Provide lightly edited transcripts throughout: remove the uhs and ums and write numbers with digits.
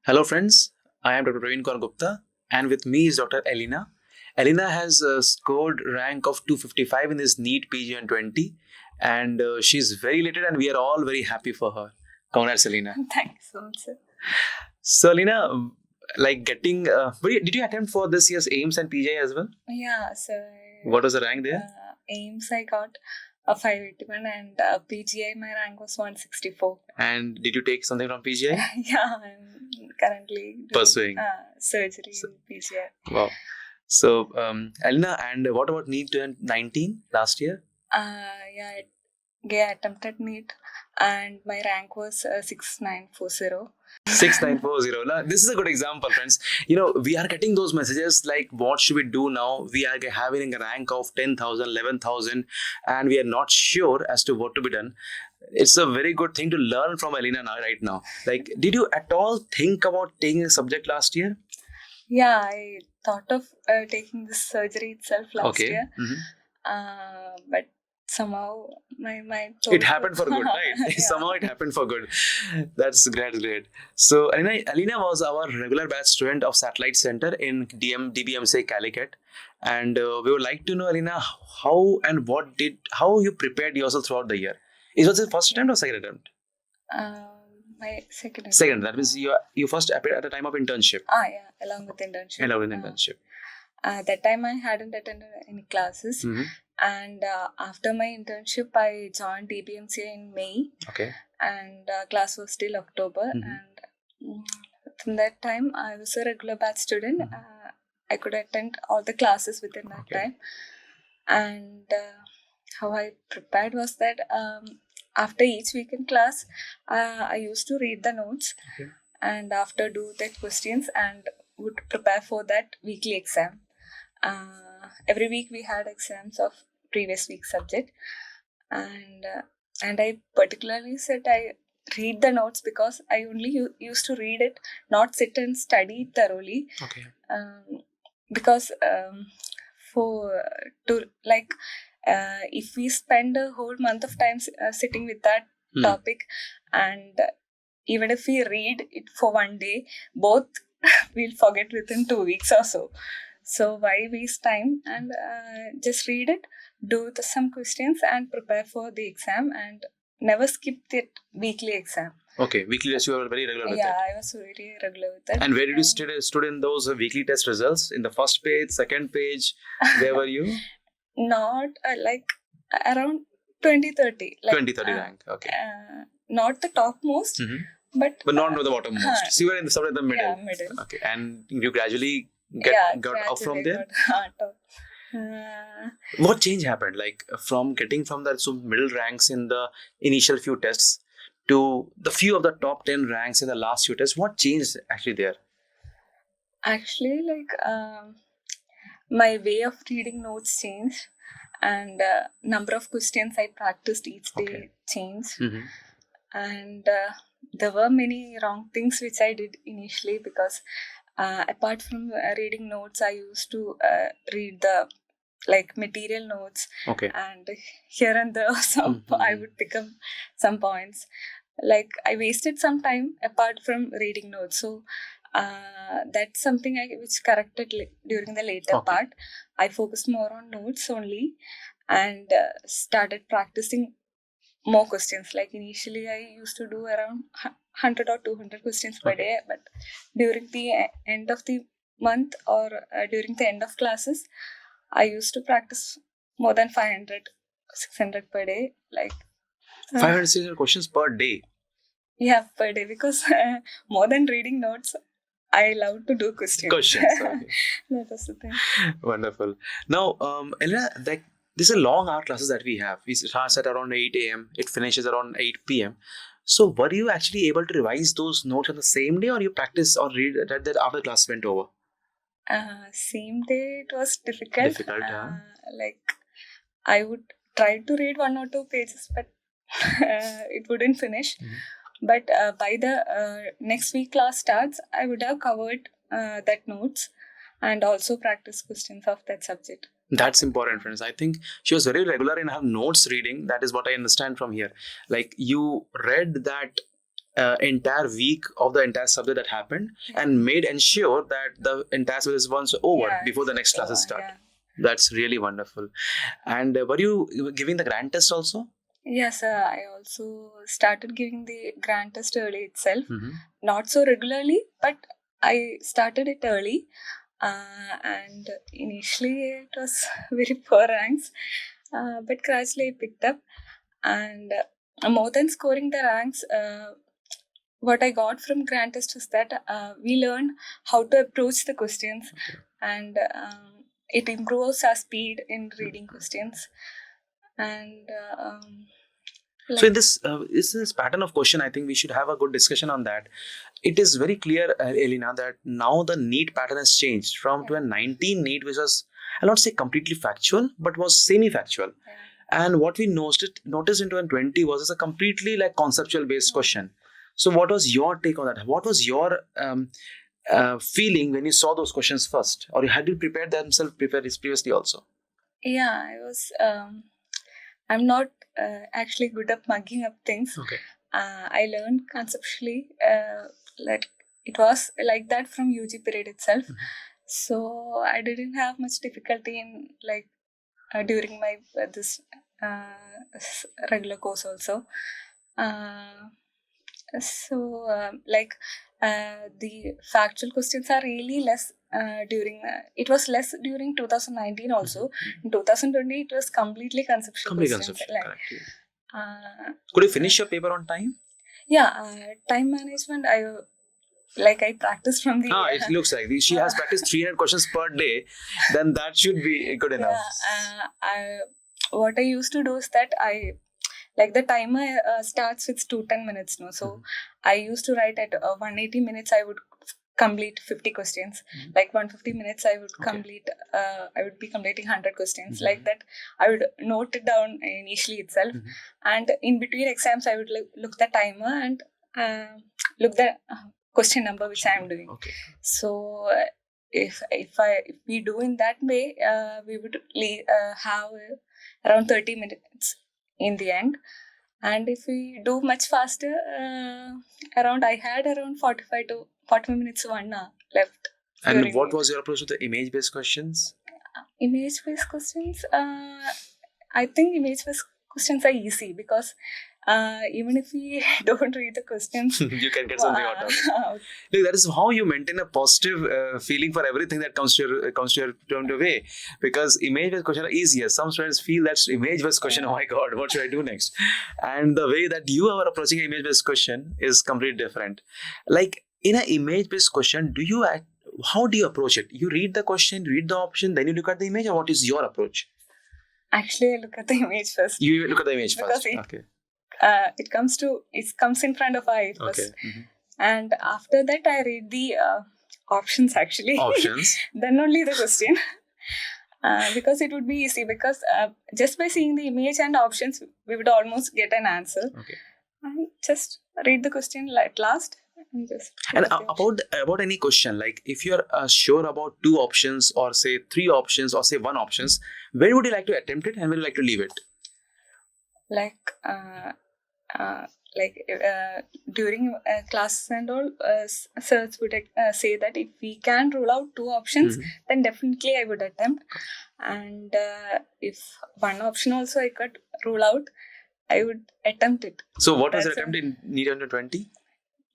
Hello, friends. I am Dr. Praveen Kaur Gupta, and with me is Dr. Aleena. Aleena has scored rank of 255 in this NEET PGN20, and she's very elated, and we are all very happy for her. Congrats, Aleena. Thank you so much, sir. So, Aleena, like getting, did you attempt for this year's AIMS and PGI as well? Yeah, sir. What was the rank there? AIMS I got a 581 and PGI my rank was 164. And did you take something from PGI? Yeah, I'm currently Pursuing surgery in PGI. Wow. So, Aleena, and what about NEET 19 last year? I attempted NEET and my rank was 6940. 6940. Now, this is a good example, friends. We are getting those messages like, what should we do now? We are having a rank of 10,000, 11,000, and we are not sure as to what to be done. It's a very good thing to learn from Aleena right now. Like, did you at all think about taking a subject last year? Yeah, I thought of taking this surgery itself last year. But somehow my mind it happened for good, right? Yeah. Somehow it happened for good. That's great. So Aleena was our regular batch student of Satellite Center in DBMCI Calicut, and we would like to know, Aleena, how you prepared yourself throughout the year. It was the first attempt or second attempt? My second attempt. Second, that means you first appeared at the time of internship. Yeah, along with internship. That time I hadn't attended any classes. Mm-hmm. And after my internship, I joined DBMCI in May. Okay. And class was till October. Mm-hmm. And from that time, I was a regular batch student. Mm-hmm. I could attend all the classes within that time. And how I prepared was that after each weekend class, I used to read the notes. Okay. And after do the questions and would prepare for that weekly exam. Every week we had exams of previous week's subject, and I particularly said I read the notes because I only used to read it, not sit and study it thoroughly. Okay. Because if we spend a whole month of time sitting with that topic, and even if we read it for one day, both we'll forget within 2 weeks or so. So why waste time and just read it, do some questions and prepare for the exam and never skip the weekly exam. Okay, weekly test you were very regular with that? Yeah, I was very regular with that. And where did you stood in those weekly test results? In the first page, second page? Where were you? Not around 20-30. 20-30 rank, okay. Not the topmost, but not the bottommost. So you were in the middle. Yeah, middle. Okay, and you gradually got up from there? What change happened? Like from getting from the middle ranks in the initial few tests to the few of the top 10 ranks in the last few tests, what changed actually there? Actually, my way of reading notes changed and number of questions I practiced each day changed. Mm-hmm. And there were many wrong things which I did initially because apart from reading notes, I used to read the material notes. Okay. And here and there I would pick up some points. I wasted some time apart from reading notes. So that's something which corrected during the later part. I focused more on notes only and started practicing more questions. Initially I used to do around 100 or 200 questions per day, but during the end of the month or during the end of classes, I used to practice more than 500, 600 per day. 500, 600 questions per day? Yeah, per day, because more than reading notes, I love to do questions. Okay. That was the thing. Wonderful. Now, Aleena, these are long hour classes that we have. We start at around 8 a.m. It finishes around 8 p.m. So were you actually able to revise those notes on the same day or you practice or read that after class went over? Same day it was difficult. I would try to read 1 or 2 pages, but it wouldn't finish. Mm-hmm. But by the next week class starts, I would have covered that notes and also practice questions of that subject. That's important, friends. I think she was very regular in her notes reading. That is what I understand from here. You read that entire week of the entire subject that happened and made ensure that the entire subject is once over before the next classes start. That's really wonderful. And were you giving the grand test also? Yes, I also started giving the grand test early itself. Not so regularly, but I started it early. And initially it was very poor ranks, but gradually I picked up. And more than scoring the ranks, what I got from grand test is that we learn how to approach the questions, and it improves our speed in reading questions. And so in this pattern of question, I think we should have a good discussion on that. It is very clear, Aleena, that now the NEET pattern has changed from 2019 NEET, which was, I'll not say completely factual, but was semi-factual. And what we noticed in 2020 was a completely like conceptual based question. So what was your take on that? What was your feeling when you saw those questions first? Or had you prepared previously also? Yeah, I was. I'm not actually good at mugging up things. I learned conceptually. Like it was like that from UG period itself. So I didn't have much difficulty in like during my this regular course also. The factual questions are really less it was less during 2019 also. In 2020 it was completely conceptual questions. Could you finish your paper on time? Time management I practiced from the it looks like she has practiced 300 questions per day. Then that should be good enough. What I used to do is that the timer starts with 210 minutes, no? So I used to write at 180 minutes I would complete 50 questions. Like 150 minutes I would complete I would be completing 100 questions. Like that I would note it down initially itself. And in between exams I would look the timer and look the question number which I am doing. So if we do in that way, we would have around 30 minutes in the end. And if we do much faster, I had around 45 to 40 minutes, 1 hour left. And what was your approach to the image-based questions? Image-based questions, I think image-based questions are easy because even if we don't read the questions, you can get something out of it. Look, that is how you maintain a positive feeling for everything that comes to your way. Because image-based questions are easier. Some students feel that image-based question, oh my God, what should I do next? And the way that you are approaching an image-based question is completely different. Like in an image-based question, how do you approach it? You read the question, read the option, then you look at the image, or what is your approach? Actually, I look at the image first. You look at the image first. It comes in front of our eye first. And after that I read the options actually. Then only the question. Because it would be easy, because just by seeing the image and options we would almost get an answer. And just read the question at last. And about any question, like if you're sure about 2 options or say 3 options or say 1 options, where would you like to attempt it and where would you like to leave it? During classes and all, sirs would say that if we can rule out 2 options, then definitely I would attempt. And if 1 option also I could rule out, I would attempt it. So what was your attempt in NEET 2020?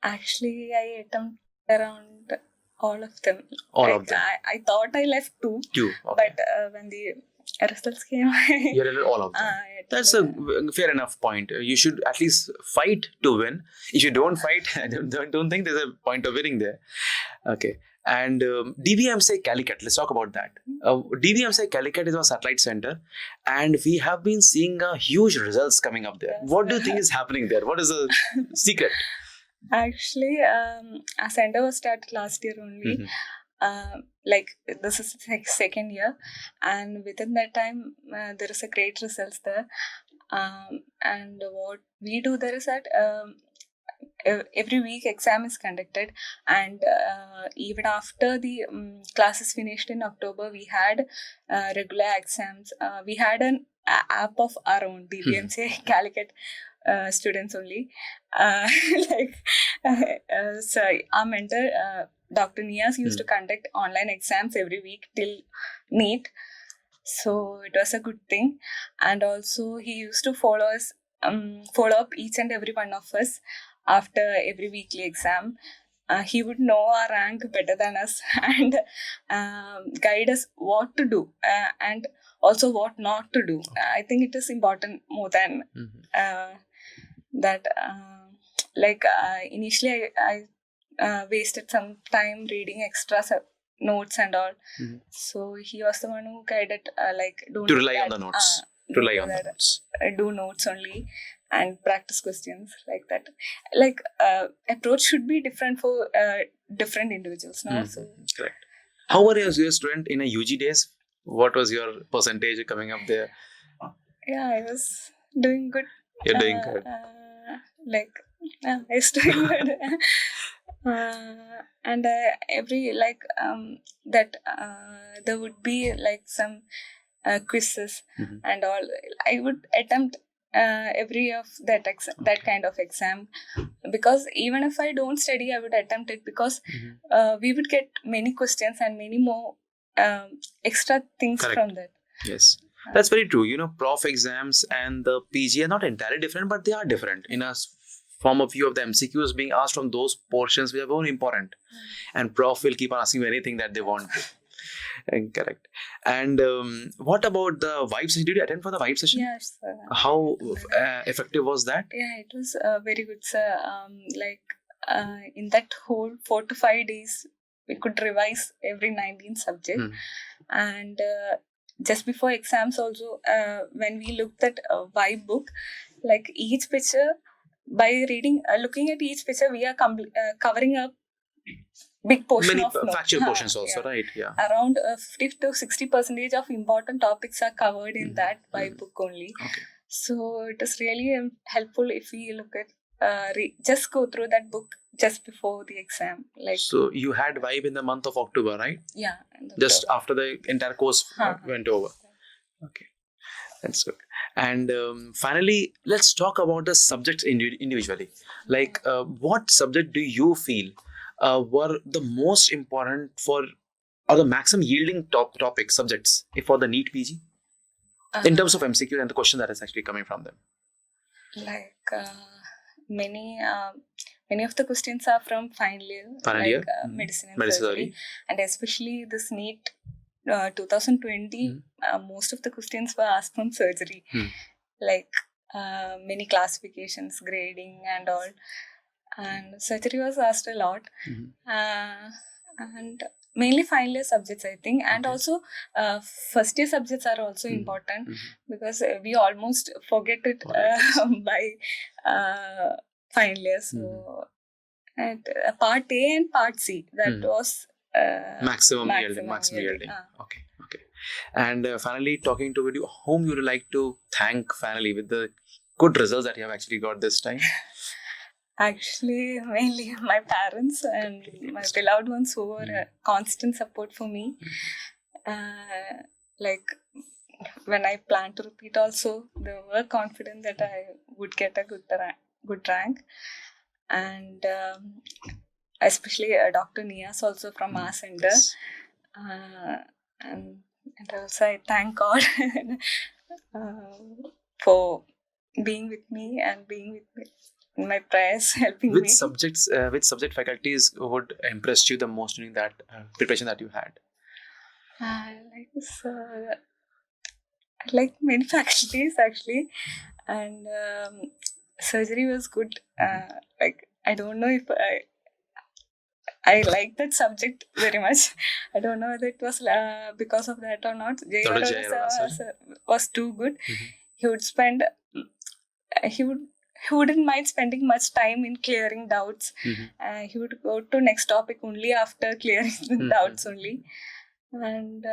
Actually, I attempted around all of them. I thought I left 2. But when the results came, you read all of them. That's a fair enough point. You should at least fight to win. If you don't fight, I don't think there's a point of winning there. Okay. And DBMCI Calicut, let's talk about that. DBMCI Calicut is our satellite center, and we have been seeing huge results coming up there. What do you think is happening there? What is the secret? Actually, our center was started last year only. This is like 2nd year, and within that time there is a great results there. And what we do there is that every week exam is conducted, and even after the classes finished in October, we had regular exams. We had an app of our own, DBMCI Calicut, students only. Like, so our mentor, Dr. Nias, used to conduct online exams every week till NEET. So it was a good thing. And also he used to follow up each and every one of us after every weekly exam. He would know our rank better than us and guide us what to do and also what not to do. I think it is important more than that. Initially I wasted some time reading extra notes and all. So he was the one who guided, don't To do rely that. on the notes. Don't Rely do on the that. notes. Do notes only and practice questions like that. Approach should be different for different individuals. No, so Correct. How were you as a student in a UG days? What was your percentage coming up there? yeah, I was doing good. You're doing good. I was doing good. And every there would be some quizzes and all. I would attempt every of that kind of exam, because even if I don't study, I would attempt it, because we would get many questions and many more extra things Correct. from that. Yes, that's very true. Prof exams and the PG are not entirely different, but they are different in a form of view of the MCQs being asked from those portions which are very important, and prof will keep on asking you anything that they want to. Correct. And what about the vibe session? Did you attend for the vibe session? Yes. How effective was that? Yeah, it was very good, sir. In that whole 4 to 5 days, we could revise every 19 subject. And just before exams also, when we looked at a vibe book, like each picture, by looking at each picture, we are covering up big portion Many of notes. factual portions also, right? Yeah. Around 50 to 60% of important topics are covered in that vibe book only. Okay. So it is really helpful if we look at just go through that book just before the exam. So you had vibe in the month of October, right? Yeah. Just after the entire course went over. Okay, that's good. And finally, let's talk about the subjects individually. What subject do you feel were the most important for, or the maximum yielding topic subjects for the NEET PG in terms of MCQ and the question that is actually coming from them? Many of the questions are from final year, medicine and surgery, and especially this NEET 2020, most of the questions were asked from surgery, many classifications, grading and all, and surgery was asked a lot, and mainly final year subjects, I think, and also first year subjects are also important, because we almost forget it by final year. So and part A and part C, that was maximum yielding. Okay. And finally, talking to you, whom you would like to thank finally with the good results that you have actually got this time? Actually, mainly my parents and my beloved ones, who were a constant support for me. When I planned to repeat also, they were confident that I would get a good rank. And especially Dr. Nias also from our center. And also I thank God for being with me and being with me in my prayers, helping me. Which subject faculties would impress you the most during that preparation that you had? Like many faculties actually, and surgery was good. I don't know if I like that subject very much. I don't know whether it was because of that or not. Was too good. He would spend. He wouldn't mind spending much time in clearing doubts. He would go to next topic only after clearing the doubts only. And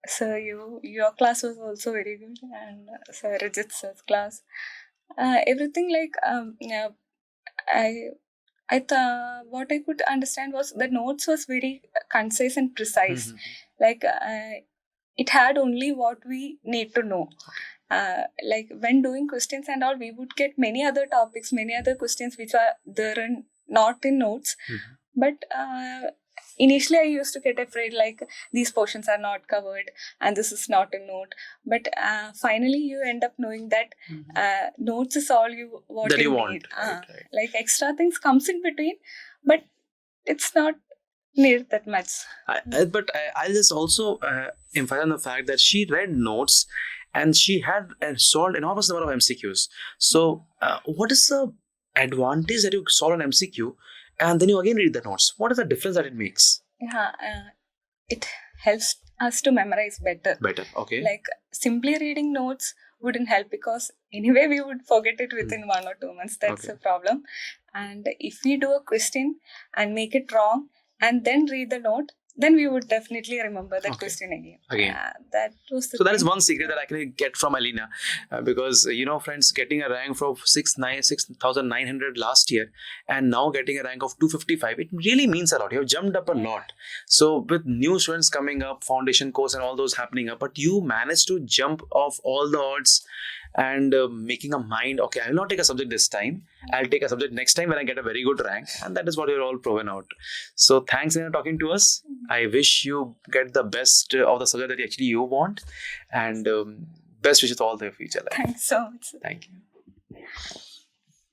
so your class was also very good, and Sir Rajat sir's class. Everything I thought what I could understand was the notes was very concise and precise. It had only what we need to know. like when doing questions and all, we would get many other topics, many other questions which are there and not in notes. But initially I used to get afraid, like these portions are not covered and this is not a note. But finally you end up knowing that notes is all you That you need. want. Right. Like extra things comes in between, but it's not needed that much. I'll just also emphasize on the fact that she read notes and she had solved enormous number of MCQs. So what is the advantage that you solve an MCQ and then you again read the notes? What is the difference that it makes? Yeah, it helps us to memorize better. Okay. Like simply reading notes wouldn't help, because anyway we would forget it within 1 or 2 months. That's a problem. And if we do a question and make it wrong and then read the note, then we would definitely remember that question again. That was the so that is one secret that I can get from Aleena, because friends, getting a rank from 6,900 last year and now getting a rank of 255, it really means a lot. You have jumped up a lot. So with new students coming up, foundation course and all those happening up, but you managed to jump off all the odds and making a mind, okay, I will not take a subject this time, I'll take a subject next time when I get a very good rank. And that is what you're all proven out. So thanks for talking to us. I wish you get the best of the subject that actually you want, and best wishes to all the future life. Thanks so much. Thank you.